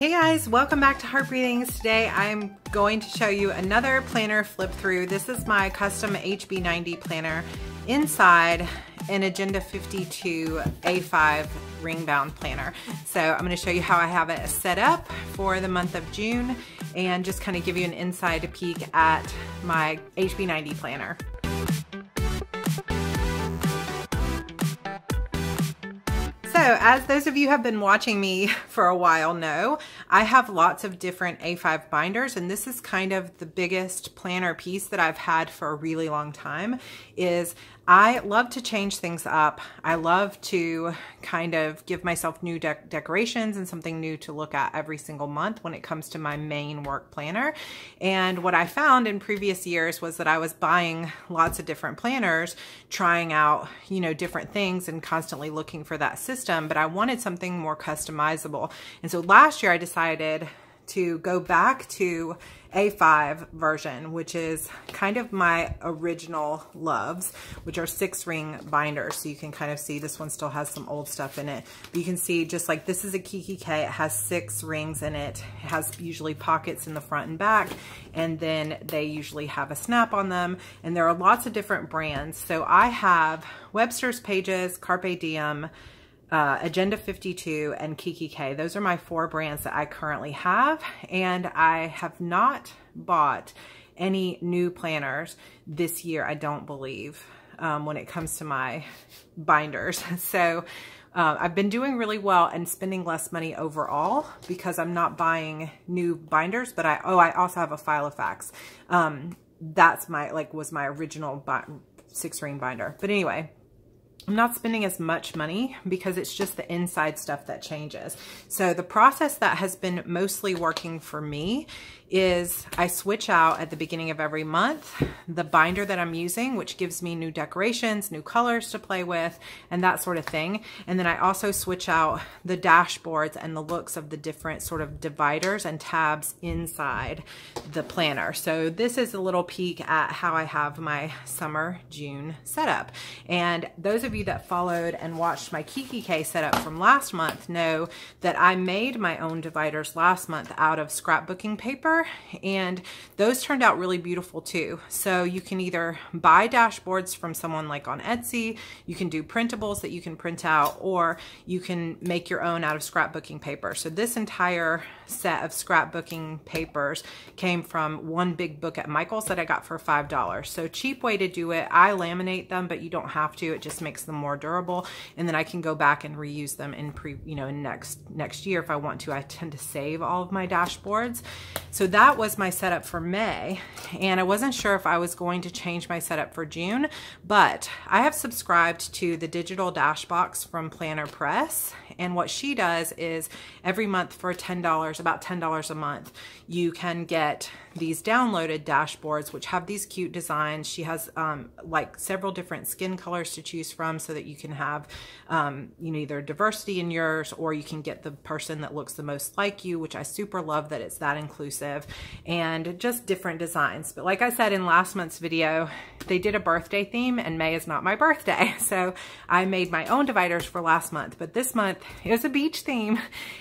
Hey guys, welcome back to Heart Breathings. Today I'm going to show you another planner flip through. This is my custom HB90 planner inside an Agenda 52 A5 ring bound planner. So I'm going to show you how I have it set up for the month of June and just kind of give you an inside peek at my HB90 planner. So as those of you who have been watching me for a while know, I have lots of different A5 binders, and this is kind of the biggest planner piece that I've had for a really long time. I love to change things up. I love to kind of give myself new decorations and something new to look at every single month when it comes to my main work planner. And what I found in previous years was that I was buying lots of different planners, trying out, different things and constantly looking for that system, but I wanted something more customizable. And so last year I decided to go back to A5 version, which is kind of my original loves, which are 6-ring binders. So you can kind of see this one still has some old stuff in it, but you can see just like this is a Kiki K, it has 6 rings in it. It has usually pockets in the front and back, and then they usually have a snap on them, and there are lots of different brands. So I have Webster's Pages, Carpe Diem, Agenda 52, and Kiki K. Those are my 4 brands that I currently have, and I have not bought any new planners this year, I don't believe, when it comes to my binders. So I've been doing really well and spending less money overall because I'm not buying new binders, but I also have a Filofax. That's was my original 6-ring binder. But anyway, I'm not spending as much money because it's just the inside stuff that changes. So the process that has been mostly working for me is I switch out at the beginning of every month the binder that I'm using, which gives me new decorations, new colors to play with, and that sort of thing. And then I also switch out the dashboards and the looks of the different sort of dividers and tabs inside the planner. So this is a little peek at how I have my summer June setup. And those of you that followed and watched my Kiki K setup from last month know that I made my own dividers last month out of scrapbooking paper, and those turned out really beautiful too. So you can either buy dashboards from someone like on Etsy, you can do printables that you can print out, or you can make your own out of scrapbooking paper. So this entire set of scrapbooking papers came from one big book at Michael's that I got for $5. So cheap way to do it. I laminate them, but you don't have to. It just makes them more durable, and then I can go back and reuse them in next year if I want to. I tend to save all of my dashboards. So that was my setup for May, and I wasn't sure if I was going to change my setup for June, but I have subscribed to the digital dash box from Planner Press, and what she does is every month for $10, about $10 a month, you can get these downloaded dashboards which have these cute designs. She has like several different skin colors to choose from so that you can have either diversity in yours, or you can get the person that looks the most like you, which I super love that it's that inclusive, and just different designs. But like I said in last month's video, they did a birthday theme, and May is not my birthday, so I made my own dividers for last month. But this month it was a beach theme,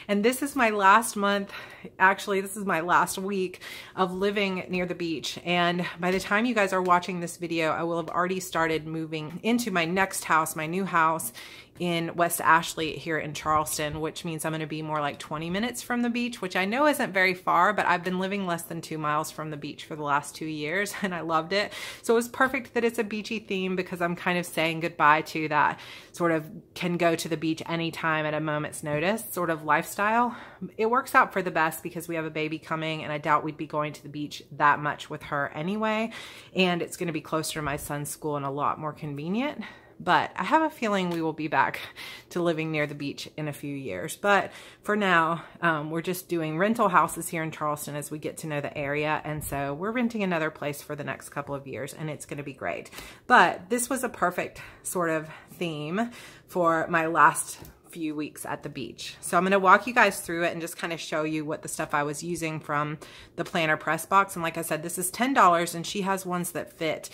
and this is my last month. Actually, this is my last week of living near the beach, and by the time you guys are watching this video, I will have already started moving into my next house, my new house in West Ashley here in Charleston, which means I'm going to be more like 20 minutes from the beach, which I know isn't very far, but I've been living less than 2 miles from the beach for the last 2 years, and I loved it. So it was perfect that it's a beachy theme, because I'm kind of saying goodbye to that sort of can go to the beach anytime at a moment's notice sort of lifestyle. It works out for the best because we have a baby coming, and I doubt we'd be going to the beach that much with her anyway, and it's going to be closer to my son's school and a lot more convenient. But I have a feeling we will be back to living near the beach in a few years. But for now, we're just doing rental houses here in Charleston as we get to know the area. And so we're renting another place for the next couple of years, and it's going to be great. But this was a perfect sort of theme for my last few weeks at the beach. So I'm going to walk you guys through it and just kind of show you what the stuff I was using from the Planner Press box. And like I said, this is $10, and she has ones that fit.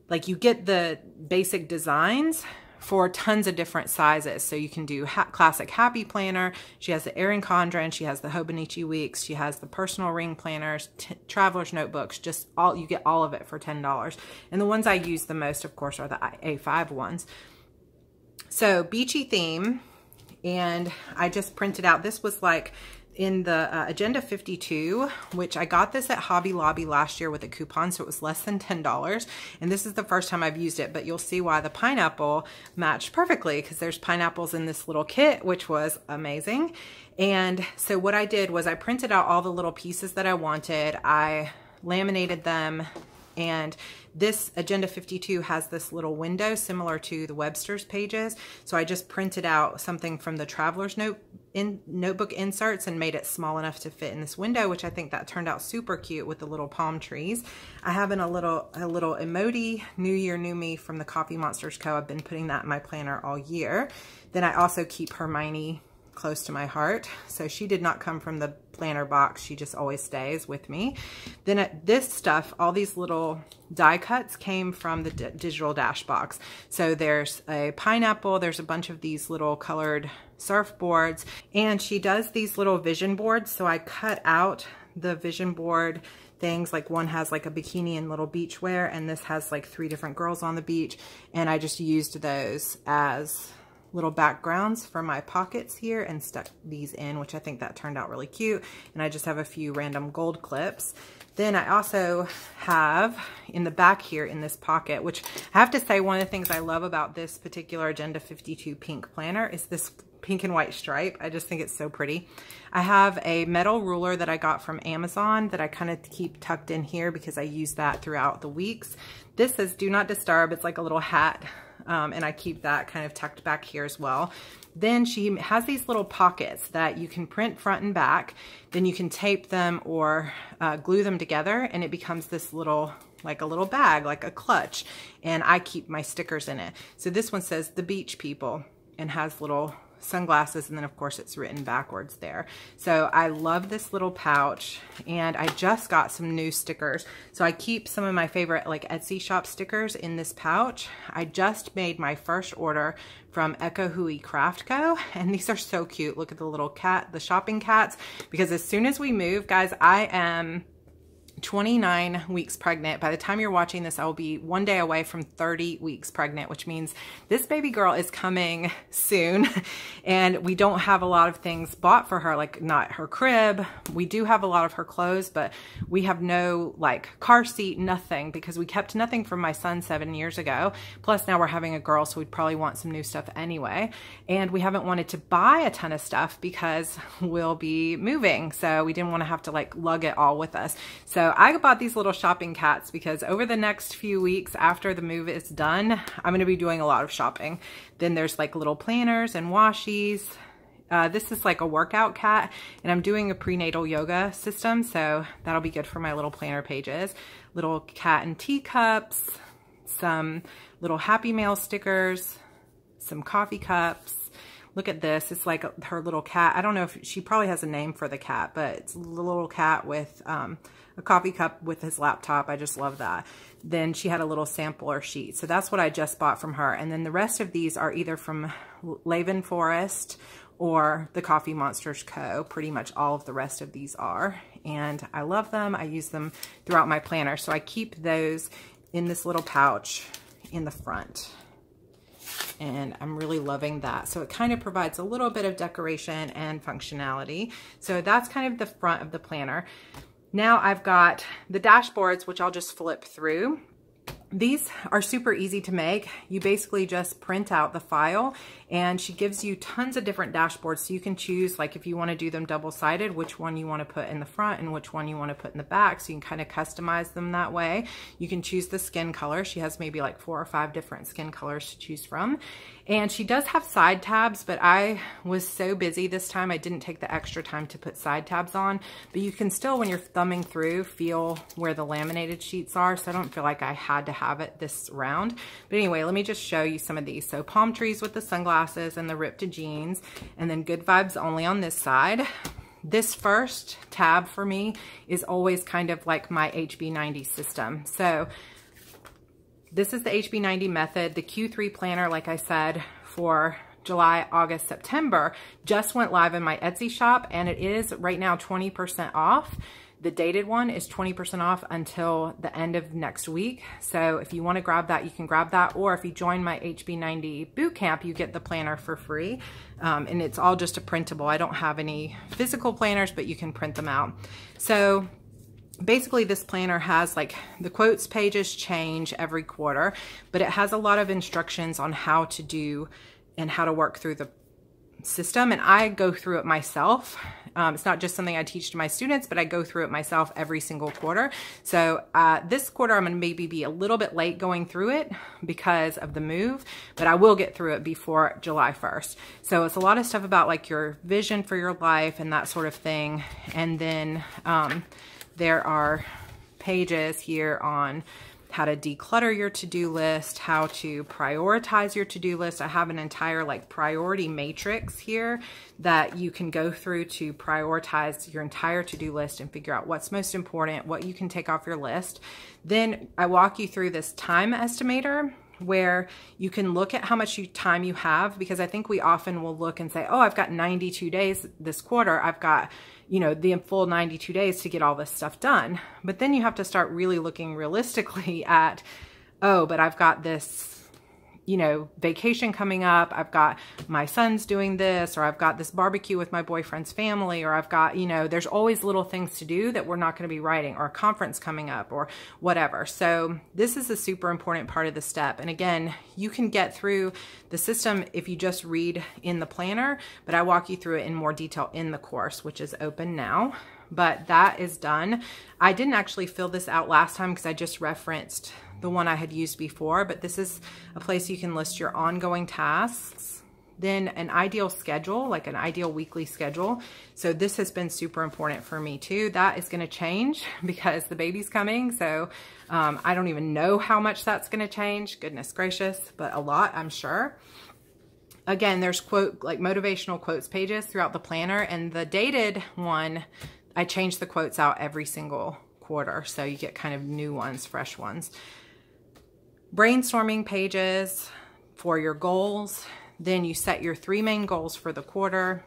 Like, you get the basic designs for tons of different sizes. So you can do classic happy planner. She has the Erin Condren. She has the Hobonichi Weeks. She has the personal ring planners, traveler's notebooks, just all, you get all of it for $10. And the ones I use the most, of course, are the A5 ones. So beachy theme. And I just printed out, this was like in the Agenda 52, which I got this at Hobby Lobby last year with a coupon, so it was less than $10. And this is the first time I've used it, but you'll see why the pineapple matched perfectly, because there's pineapples in this little kit, which was amazing. And so what I did was I printed out all the little pieces that I wanted. I laminated them, and this Agenda 52 has this little window similar to the Webster's pages. So I just printed out something from the Traveler's notebook inserts and made it small enough to fit in this window, which I think that turned out super cute with the little palm trees. I have a little emoji, New Year, New Me from the Coffee Monsters Co. I've been putting that in my planner all year. Then I also keep Hermione close to my heart. So she did not come from the planner box. She just always stays with me. Then this stuff, all these little die cuts came from the digital dash box. So there's a pineapple, there's a bunch of these little colored surfboards, and she does these little vision boards. So I cut out the vision board things, like one has like a bikini and little beach wear, and this has like 3 different girls on the beach. And I just used those as little backgrounds for my pockets here and stuck these in, which I think that turned out really cute. And I just have a few random gold clips. Then I also have in the back here in this pocket, which I have to say, one of the things I love about this particular Agenda 52 pink planner is this pink and white stripe. I just think it's so pretty. I have a metal ruler that I got from Amazon that I kind of keep tucked in here because I use that throughout the weeks. This says do not disturb. It's like a little hat. And I keep that kind of tucked back here as well. Then she has these little pockets that you can print front and back. Then you can tape them or glue them together, and it becomes this little, like a little bag, like a clutch. And I keep my stickers in it. So this one says The Beach People and has little sunglasses, and then of course it's written backwards there. So I love this little pouch, and I just got some new stickers. So I keep some of my favorite like Etsy shop stickers in this pouch. I just made my first order from Echo Hui Craft Co. And these are so cute. Look at the little cat, the shopping cats, because as soon as we move, guys, I am 29 weeks pregnant. By the time you're watching this, I will be 1 day away from 30 weeks pregnant, which means this baby girl is coming soon. And we don't have a lot of things bought for her, like not her crib. We do have a lot of her clothes, but we have no like car seat, nothing, because we kept nothing from my son 7 years ago. Plus now we're having a girl, so we'd probably want some new stuff anyway. And we haven't wanted to buy a ton of stuff because we'll be moving. So we didn't want to have to like lug it all with us. So I bought these little shopping cats because over the next few weeks after the move is done, I'm going to be doing a lot of shopping. Then there's like little planners and washies. This is like a workout cat, and I'm doing a prenatal yoga system, so that'll be good for my little planner pages. Little cat and teacups, some little Happy Mail stickers, some coffee cups. Look at this. It's like her little cat. I don't know if she probably has a name for the cat, but it's a little cat with a coffee cup with his laptop. I just love that. Then she had a little sampler sheet. So that's what I just bought from her. And then the rest of these are either from Laven Forest or the Coffee Monsters Co. Pretty much all of the rest of these are. And I love them. I use them throughout my planner. So I keep those in this little pouch in the front. And I'm really loving that. So it kind of provides a little bit of decoration and functionality. So that's kind of the front of the planner. Now I've got the dashboards, which I'll just flip through. These are super easy to make. You basically just print out the file, and she gives you tons of different dashboards. So you can choose, like if you want to do them double-sided, which one you want to put in the front and which one you want to put in the back. So you can kind of customize them that way. You can choose the skin color. She has maybe like 4 or 5 different skin colors to choose from. And she does have side tabs, but I was so busy this time, I didn't take the extra time to put side tabs on. But you can still, when you're thumbing through, feel where the laminated sheets are. So I don't feel like I had to have it this round. But anyway, let me just show you some of these. So palm trees with the sunglasses and the ripped jeans, and then good vibes only on this side. This first tab for me is always kind of like my HB90 system. So This is the HB90 method. The Q3 planner, like I said, for July, August, September just went live in my Etsy shop, and it is right now 20% off. The dated one is 20% off until the end of next week. So if you want to grab that, you can grab that. Or if you join my HB90 bootcamp, you get the planner for free. And it's all just a printable. I don't have any physical planners, but you can print them out. So basically this planner has, like, the quotes pages change every quarter, but it has a lot of instructions on how to do and how to work through the system, and I go through it myself. It's not just something I teach to my students, but I go through it myself every single quarter. So this quarter I'm going to maybe be a little bit late going through it because of the move, but I will get through it before July 1st. So it's a lot of stuff about, like, your vision for your life and that sort of thing. And then there are pages here on how to declutter your to-do list, how to prioritize your to-do list. I have an entire, like, priority matrix here that you can go through to prioritize your entire to-do list and figure out what's most important, what you can take off your list. Then I walk you through this time estimator where you can look at how much time you have, because I think we often will look and say, oh, I've got 92 days this quarter. I've got, you know, the full 92 days to get all this stuff done. But then you have to start really looking realistically at, oh, but I've got this, you know, vacation coming up. I've got my son's doing this, or I've got this barbecue with my boyfriend's family, or I've got, you know, there's always little things to do that we're not going to be writing, or a conference coming up, or whatever. So this is a super important part of the step. And again, you can get through the system if you just read in the planner, but I walk you through it in more detail in the course, which is open now. But that is done. I didn't actually fill this out last time because I just referenced the one I had used before, but this is a place you can list your ongoing tasks, then an ideal schedule, like an ideal weekly schedule. So this has been super important for me too. That is going to change because the baby's coming. So I don't even know how much that's going to change. Goodness gracious, but a lot, I'm sure. Again, there's like motivational quotes pages throughout the planner, and the dated one, I change the quotes out every single quarter. So you get kind of new ones, fresh ones. Brainstorming pages for your goals. Then you set your 3 main goals for the quarter,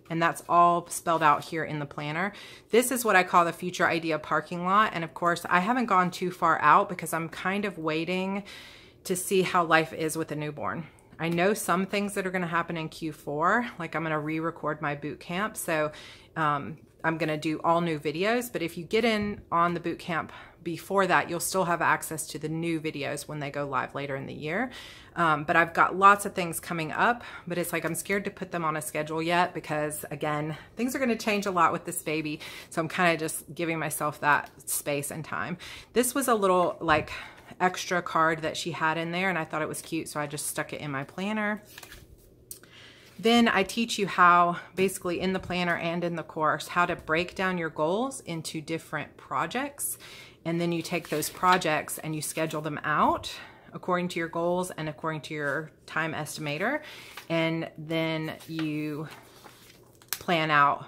and that's all spelled out here in the planner. This is what I call the future idea parking lot. And of course, I haven't gone too far out because I'm kind of waiting to see how life is with a newborn. I know some things that are going to happen in Q4, like I'm going to re-record my boot camp. So I'm going to do all new videos, but if you get in on the boot camp before that, you'll still have access to the new videos when they go live later in the year. But I've got lots of things coming up, but it's like I'm scared to put them on a schedule yet because, again, things are going to change a lot with this baby. So I'm kind of just giving myself that space and time. This was a little, like, extra card that she had in there, and I thought it was cute, so I just stuck it in my planner. Then I teach you how, basically in the planner and in the course, how to break down your goals into different projects. And then you take those projects and you schedule them out according to your goals and according to your time estimator. And then you plan out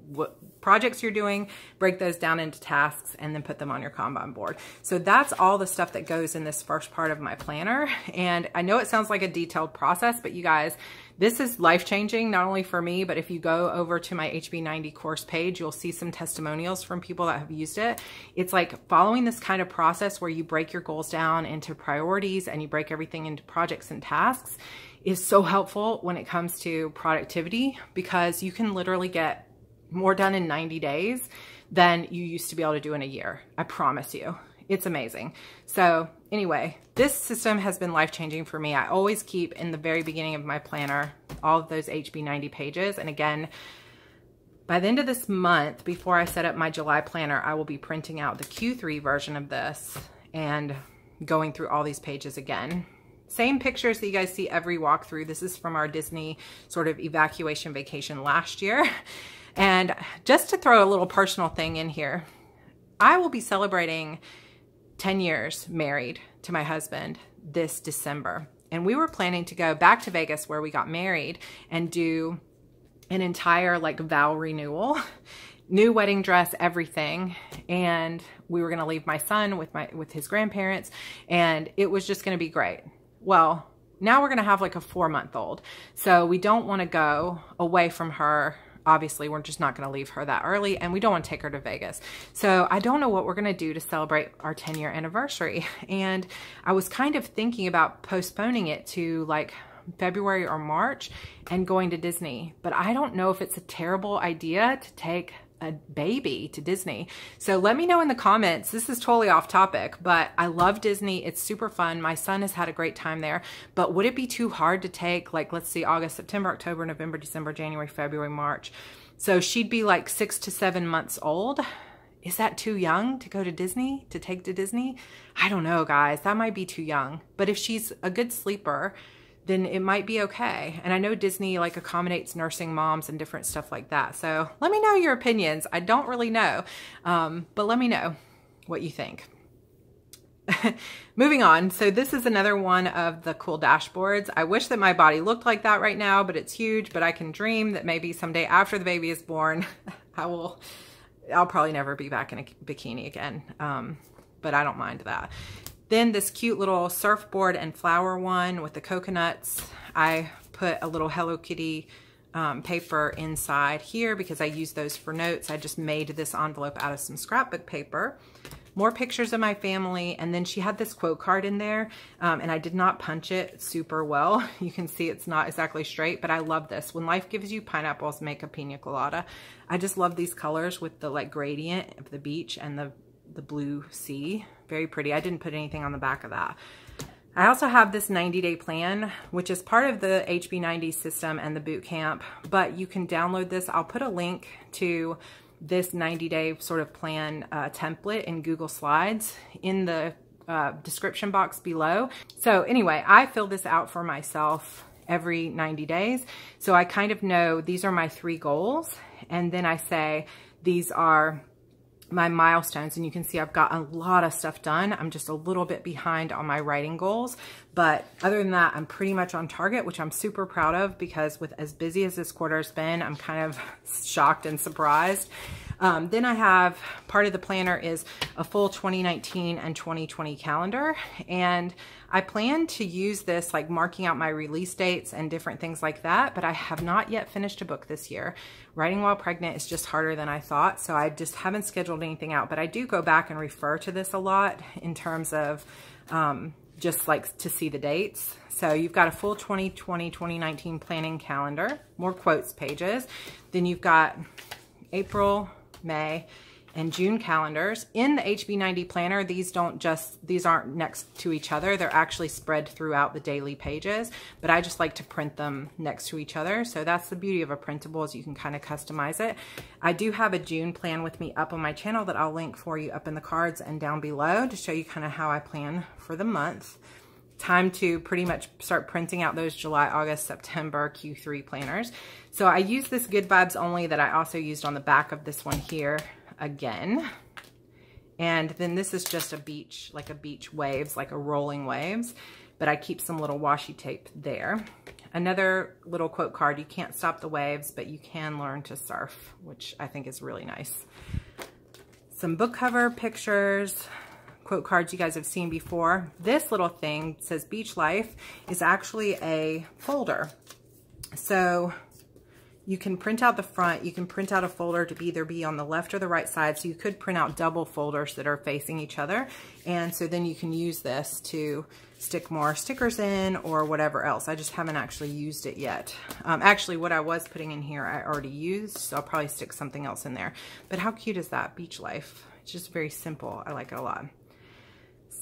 what projects you're doing, break those down into tasks, and then put them on your Kanban board. So that's all the stuff that goes in this first part of my planner. And I know it sounds like a detailed process, but you guys, this is life-changing, not only for me, but if you go over to my HB90 course page, you'll see some testimonials from people that have used it. It's like following this kind of process where you break your goals down into priorities and you break everything into projects and tasks is so helpful when it comes to productivity, because you can literally get more done in 90 days than you used to be able to do in a year. I promise you. It's amazing. So anyway, this system has been life-changing for me. I always keep in the very beginning of my planner all of those HB90 pages. And again, by the end of this month, before I set up my July planner, I will be printing out the Q3 version of this and going through all these pages again. Same pictures that you guys see every walkthrough. This is from our Disney sort of evacuation vacation last year. And just to throw a little personal thing in here, I will be celebrating 10 years married to my husband this December. And we were planning to go back to Vegas where we got married and do an entire like vow renewal, new wedding dress, everything. and we were going to leave my son with his grandparents, and it was just going to be great. Well, now we're going to have like a 4-month-old. So we don't want to go away from her. Obviously, we're just not going to leave her that early, and we don't want to take her to Vegas. So I don't know what we're going to do to celebrate our 10-year anniversary. And I was kind of thinking about postponing it to like February or March and going to Disney. But I don't know if it's a terrible idea to take a baby to Disney. So let me know in the comments. This is totally off topic, but I love Disney. It's super fun. My son has had a great time there, but would it be too hard to take, like, let's see, August, September, October, November, December, January, February, March. So she'd be like 6 to 7 months old. Is that too young to go to Disney, to take to Disney? I don't know, guys. That might be too young. But if she's a good sleeper, then it might be okay. And I know Disney like accommodates nursing moms and different stuff like that. So let me know your opinions. I don't really know, but let me know what you think. Moving on. So this is another one of the cool dashboards. I wish that my body looked like that right now, but it's huge. But I can dream that maybe someday after the baby is born, I'll probably never be back in a bikini again. But I don't mind that. Then this cute little surfboard and flower one with the coconuts. I put a little Hello Kitty paper inside here because I use those for notes. I just made this envelope out of some scrapbook paper. More pictures of my family. And then she had this quote card in there, and I did not punch it super well. You can see it's not exactly straight, but I love this. When life gives you pineapples, make a pina colada. I just love these colors with the like gradient of the beach and the blue sea. Very pretty. I didn't put anything on the back of that. I also have this 90-day plan, which is part of the HB90 system and the boot camp, but you can download this. I'll put a link to this 90-day sort of plan template in Google Slides in the description box below. So anyway, I fill this out for myself every 90 days. So I kind of know these are my 3 goals. And then I say, these are my milestones, and you can see I've got a lot of stuff done. I'm just a little bit behind on my writing goals, but other than that, I'm pretty much on target, which I'm super proud of, because with as busy as this quarter has been, I'm kind of shocked and surprised. Then I have, part of the planner is a full 2019 and 2020 calendar, and I plan to use this like marking out my release dates and different things like that, but I have not yet finished a book this year. Writing while pregnant is just harder than I thought, so I just haven't scheduled anything out, but I do go back and refer to this a lot in terms of just like to see the dates. So you've got a full 2020, 2019 planning calendar, more quotes pages. Then you've got April, May, and June calendars. In the HB90 planner, these aren't next to each other. They're actually spread throughout the daily pages, but I just like to print them next to each other. So that's the beauty of a printable, is you can kind of customize it. I do have a June plan with me up on my channel that I'll link for you up in the cards and down below to show you kind of how I plan for the month. Time to pretty much start printing out those July, August, September Q3 planners. So I use this Good Vibes Only that I also used on the back of this one here again. And then this is just a beach, like a beach waves, like a rolling waves, but I keep some little washi tape there. Another little quote card, you can't stop the waves, but you can learn to surf, which I think is really nice. Some book cover pictures, quote cards you guys have seen before. This little thing says Beach Life is actually a folder. So you can print out the front, you can print out a folder to either be on the left or the right side. So you could print out double folders that are facing each other. And so then you can use this to stick more stickers in or whatever else. I just haven't actually used it yet. Actually, what I was putting in here, I already used, so I'll probably stick something else in there. But how cute is that? Beach Life. It's just very simple. I like it a lot.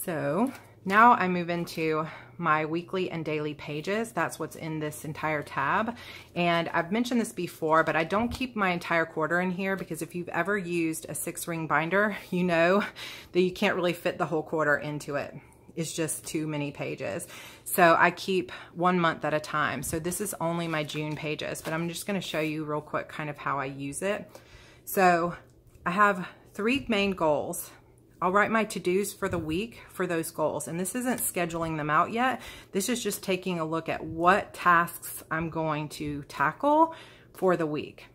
So now I move into my weekly and daily pages. That's what's in this entire tab. And I've mentioned this before, but I don't keep my entire quarter in here because if you've ever used a 6-ring binder, you know that you can't really fit the whole quarter into it. It's just too many pages. So I keep 1 month at a time. So this is only my June pages, but I'm just going to show you real quick kind of how I use it. So I have 3 main goals. I'll write my to-dos for the week for those goals. And this isn't scheduling them out yet. This is just taking a look at what tasks I'm going to tackle for the week.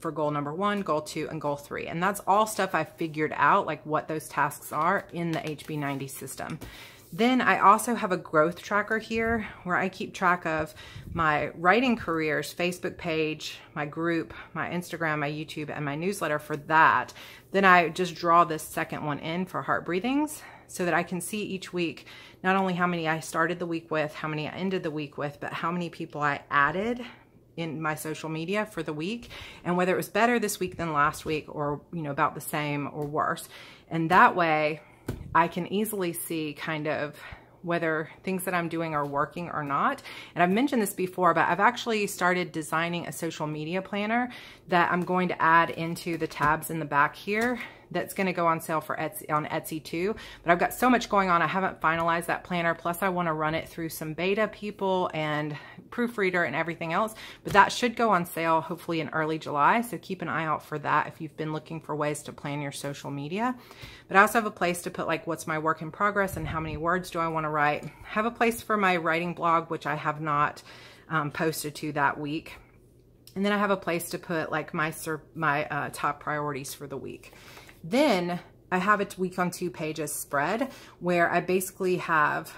for goal number 1, goal 2, and goal 3. And that's all stuff I figured out, like what those tasks are in the HB90 system. Then I also have a growth tracker here where I keep track of my writing careers Facebook page, my group, my Instagram, my YouTube, and my newsletter for that. Then I just draw this second one in for heart breathings so that I can see each week not only how many I started the week with, how many I ended the week with, but how many people I added in my social media for the week, and whether it was better this week than last week, or about the same or worse. And that way I can easily see kind of whether things that I'm doing are working or not. And I've mentioned this before, but I've actually started designing a social media planner that I'm going to add into the tabs in the back here. That's going to go on sale for Etsy too. But I've got so much going on, I haven't finalized that planner. Plus I want to run it through some beta people and proofreader and everything else. But that should go on sale hopefully in early July. So keep an eye out for that if you've been looking for ways to plan your social media. But I also have a place to put like what's my work in progress and how many words do I want to write. I have a place for my writing blog, which I have not posted to that week. And then I have a place to put like my top priorities for the week. Then I have a week on 2 pages spread where I basically have,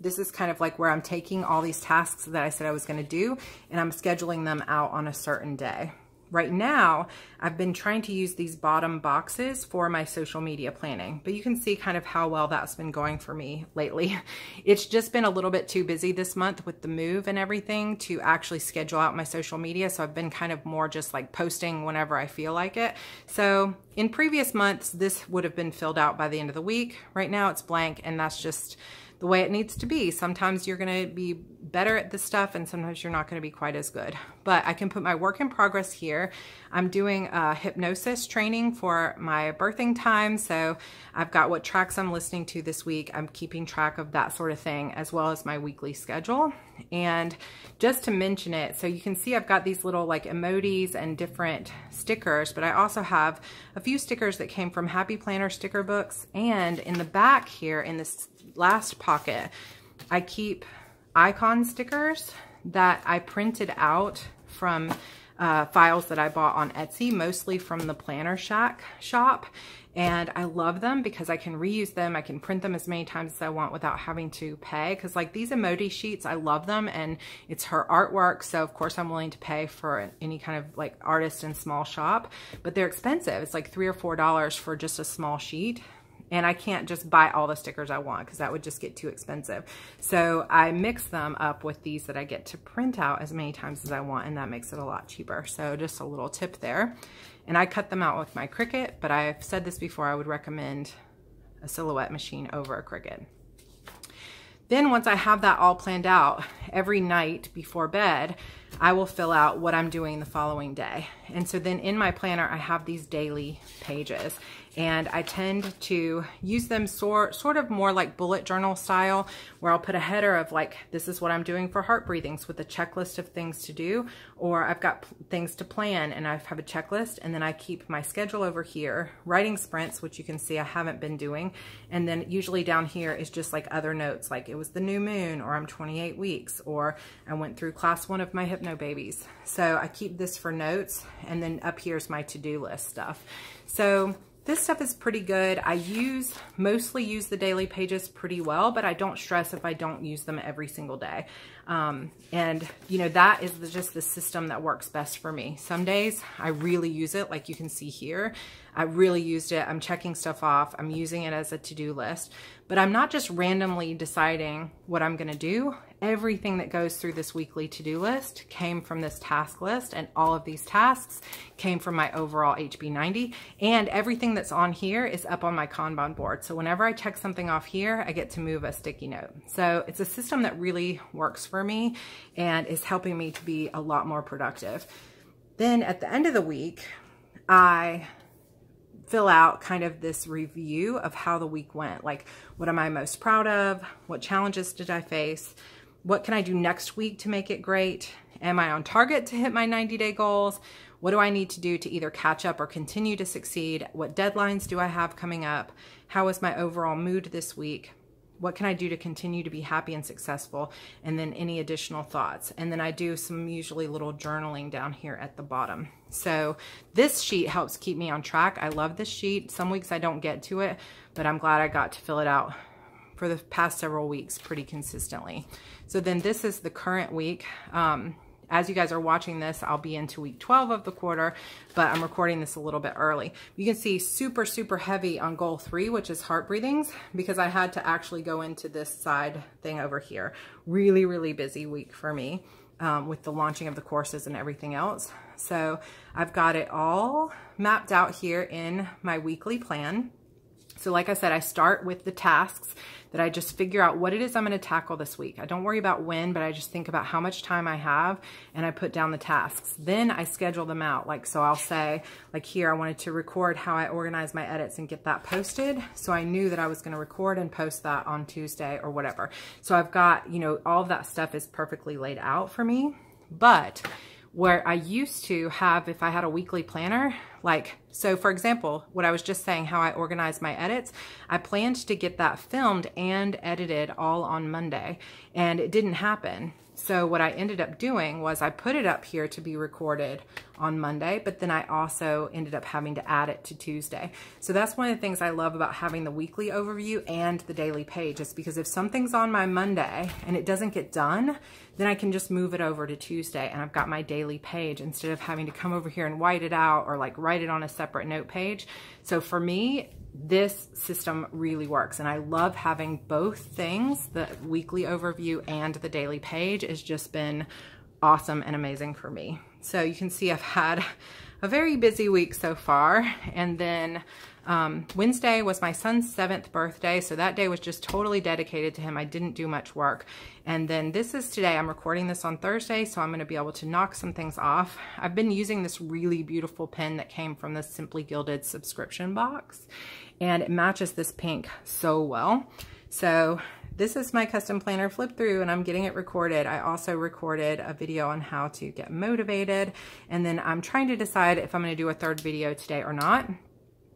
this is kind of like where I'm taking all these tasks that I said I was going to do and I'm scheduling them out on a certain day. Right now, I've been trying to use these bottom boxes for my social media planning, but you can see kind of how well that's been going for me lately. It's just been a little bit too busy this month with the move and everything to actually schedule out my social media. So I've been kind of more just like posting whenever I feel like it. So in previous months, this would have been filled out by the end of the week. Right now it's blank, and that's just the way it needs to be. Sometimes you're going to be better at this stuff and sometimes you're not going to be quite as good. But I can put my work in progress here. I'm doing a hypnosis training for my birthing time. So I've got what tracks I'm listening to this week. I'm keeping track of that sort of thing, as well as my weekly schedule. And just to mention it, so you can see I've got these little like emojis and different stickers, but I also have a few stickers that came from Happy Planner sticker books. And in the back here in this last pocket, I keep icon stickers that I printed out from files that I bought on Etsy, mostly from the Planner Shack shop. And I love them because I can reuse them. I can print them as many times as I want without having to pay. Because like these emoji sheets, I love them, and it's her artwork. So of course I'm willing to pay for any kind of like artist and small shop, but they're expensive. It's like $3 or $4 for just a small sheet. And I can't just buy all the stickers I want because that would just get too expensive. So I mix them up with these that I get to print out as many times as I want, and that makes it a lot cheaper. So just a little tip there. And I cut them out with my Cricut, but I've said this before, I would recommend a Silhouette machine over a Cricut. Then once I have that all planned out, every night before bed, I will fill out what I'm doing the following day. And so then in my planner, I have these daily pages, and I tend to use them sort of more like bullet journal style, where I'll put a header of like, this is what I'm doing for heart breathings with a checklist of things to do, or I've got things to plan and I have a checklist, and then I keep my schedule over here, writing sprints, which you can see I haven't been doing. And then usually down here is just like other notes, like it was the new moon, or I'm 28 weeks, or I went through class 1 of my hypno babies. So I keep this for notes, and then up here's my to-do list stuff. So this stuff is pretty good. I mostly use the daily pages pretty well, but I don't stress if I don't use them every single day. And that is just the system that works best for me. Some days I really use it, like you can see here. I really used it. I'm checking stuff off. I'm using it as a to-do list, but I'm not just randomly deciding what I'm going to do. Everything that goes through this weekly to-do list came from this task list, and all of these tasks came from my overall HB90, and everything that's on here is up on my Kanban board. So whenever I check something off here, I get to move a sticky note. So it's a system that really works for me and is helping me to be a lot more productive. Then at the end of the week, I fill out kind of this review of how the week went. Like, what am I most proud of? What challenges did I face? What can I do next week to make it great? Am I on target to hit my 90-day goals? What do I need to do to either catch up or continue to succeed? What deadlines do I have coming up? How was my overall mood this week? what can I do to continue to be happy and successful? And then any additional thoughts. And then I do some usually little journaling down here at the bottom. So this sheet helps keep me on track. I love this sheet. Some weeks I don't get to it, but I'm glad I got to fill it out for the past several weeks pretty consistently. So then this is the current week. As you guys are watching this, I'll be into week 12 of the quarter, but I'm recording this a little bit early. You can see super, super heavy on goal 3, which is heart breathings, because I had to actually go into this side thing over here. Really, really busy week for me with the launching of the courses and everything else. So I've got it all mapped out here in my weekly plan. So like I said, I start with the tasks that I just figure out what it is I'm going to tackle this week. I don't worry about when, but I just think about how much time I have and I put down the tasks. Then I schedule them out. Like, so I'll say, like here, I wanted to record how I organize my edits and get that posted. So I knew that I was going to record and post that on Tuesday or whatever. So I've got, you know, all of that stuff is perfectly laid out for me. But where I used to have, if I had a weekly planner, like, so for example, what I was just saying, how I organize my edits, I planned to get that filmed and edited all on Monday, and it didn't happen. So what I ended up doing was I put it up here to be recorded on Monday, but then I also ended up having to add it to Tuesday. So that's one of the things I love about having the weekly overview and the daily page, is because if something's on my Monday and it doesn't get done, then I can just move it over to Tuesday and I've got my daily page instead of having to come over here and white it out or like write it on a separate note page. So for me, this system really works, and I love having both things. The weekly overview and the daily page has just been awesome and amazing for me. So you can see I've had a very busy week so far. And then Wednesday was my son's 7th birthday, so that day was just totally dedicated to him. I didn't do much work. And then this is today. I'm recording this on Thursday, so I'm going to be able to knock some things off. I've been using this really beautiful pen that came from the Simply Gilded subscription box, and it matches this pink so well. So this is my custom planner flip through, and I'm getting it recorded. I also recorded a video on how to get motivated, and then I'm trying to decide if I'm going to do a 3rd video today or not.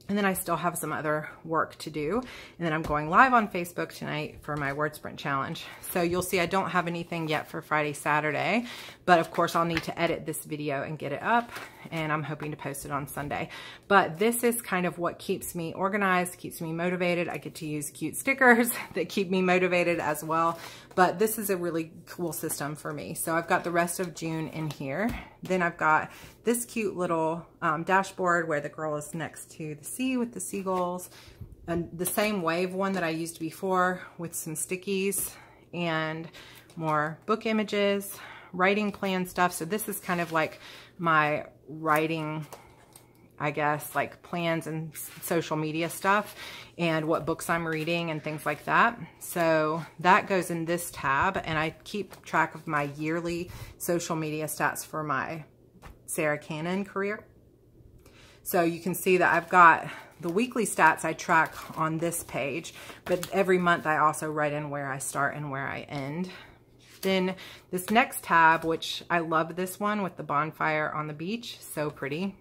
And then I still have some other work to do. And then I'm going live on Facebook tonight for my Word Sprint Challenge. So you'll see I don't have anything yet for Friday, Saturday, but of course I'll need to edit this video and get it up, and I'm hoping to post it on Sunday. But this is kind of what keeps me organized, keeps me motivated. I get to use cute stickers that keep me motivated as well. But this is a really cool system for me. So I've got the rest of June in here. Then I've got this cute little dashboard where the girl is next to the sea with the seagulls. And the same wave one that I used before with some stickies and more book images, writing plan stuff. So this is kind of like my writing, I guess, like plans and social media stuff and what books I'm reading and things like that. So that goes in this tab, and I keep track of my yearly social media stats for my Sarra Cannon career. So you can see that I've got the weekly stats I track on this page, but every month I also write in where I start and where I end. Then this next tab, which I love this one with the bonfire on the beach, so pretty.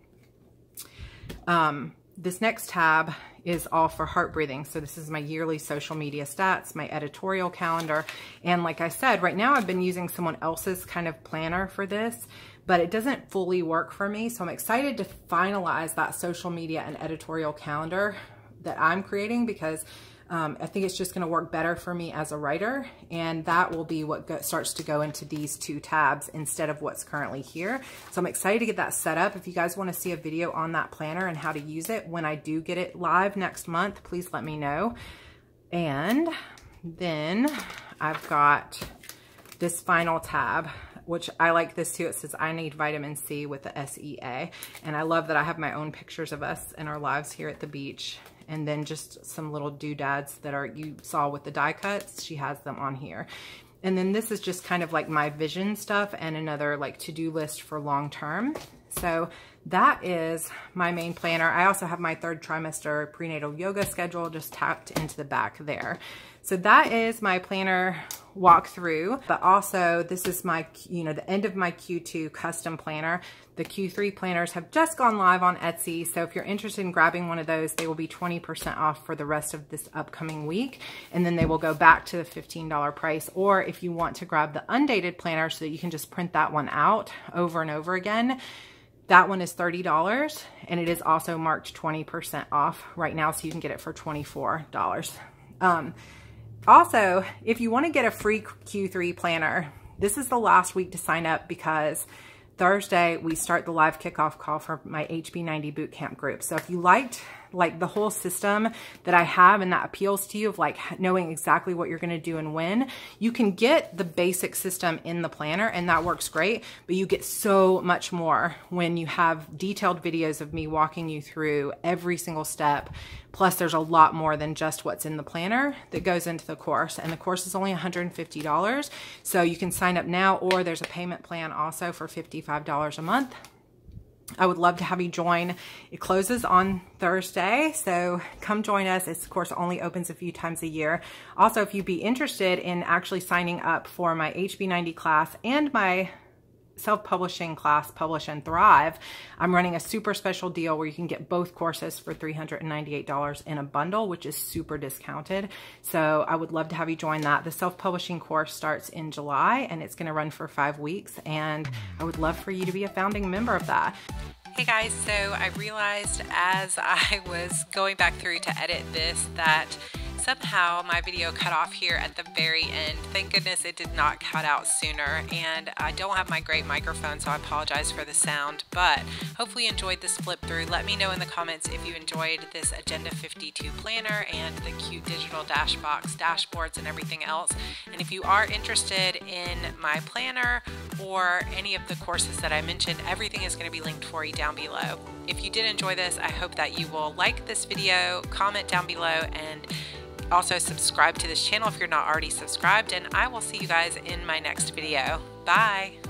This next tab is all for heart breathing. So this is my yearly social media stats, my editorial calendar. And like I said, right now I've been using someone else's kind of planner for this, but it doesn't fully work for me. So I'm excited to finalize that social media and editorial calendar that I'm creating, because I think it's just going to work better for me as a writer, and that will be what starts to go into these 2 tabs instead of what's currently here. So I'm excited to get that set up. If you guys want to see a video on that planner and how to use it when I do get it live next month, please let me know. And then I've got this final tab, which I like this too. It says I need vitamin C with the SEA. And I love that I have my own pictures of us and our lives here at the beach. And then just some little doodads that you saw with the die cuts. She has them on here. And then this is just kind of like my vision stuff and another like to-do list for long term. So that is my main planner. I also have my 3rd trimester prenatal yoga schedule just tacked into the back there. So that is my planner walkthrough, but also this is my, the end of my Q2 custom planner. The Q3 planners have just gone live on Etsy. So if you're interested in grabbing one of those, they will be 20% off for the rest of this upcoming week. And then they will go back to the $15 price. Or if you want to grab the undated planner so that you can just print that one out over and over again, that one is $30, and it is also marked 20% off right now, so you can get it for $24. Also, if you want to get a free Q3 planner, this is the last week to sign up, because Thursday we start the live kickoff call for my HB90 bootcamp group. So if you liked the whole system that I have and that appeals to you of knowing exactly what you're going to do and when, you can get the basic system in the planner, and that works great, but you get so much more when you have detailed videos of me walking you through every single step. Plus there's a lot more than just what's in the planner that goes into the course, and the course is only $150. So you can sign up now, or there's a payment plan also for $55 a month. I would love to have you join. It closes on Thursday, so come join us. This course only opens a few times a year. Also, if you'd be interested in actually signing up for my HB90 class and my self-publishing class, Publish and Thrive, I'm running a super special deal where you can get both courses for $398 in a bundle, which is super discounted. So I would love to have you join that. The self-publishing course starts in July, and it's going to run for 5 weeks, and I would love for you to be a founding member of that. Hey guys, so I realized as I was going back through to edit this that somehow my video cut off here at the very end. Thank goodness it did not cut out sooner, and I don't have my great microphone, so I apologize for the sound, but hopefully you enjoyed this flip through. Let me know in the comments if you enjoyed this Agenda 52 planner and the cute digital dash box dashboards and everything else. And if you are interested in my planner or any of the courses that I mentioned, everything is going to be linked for you down below. If you did enjoy this, I hope that you will like this video, comment down below, and also subscribe to this channel if you're not already subscribed, and I will see you guys in my next video. Bye!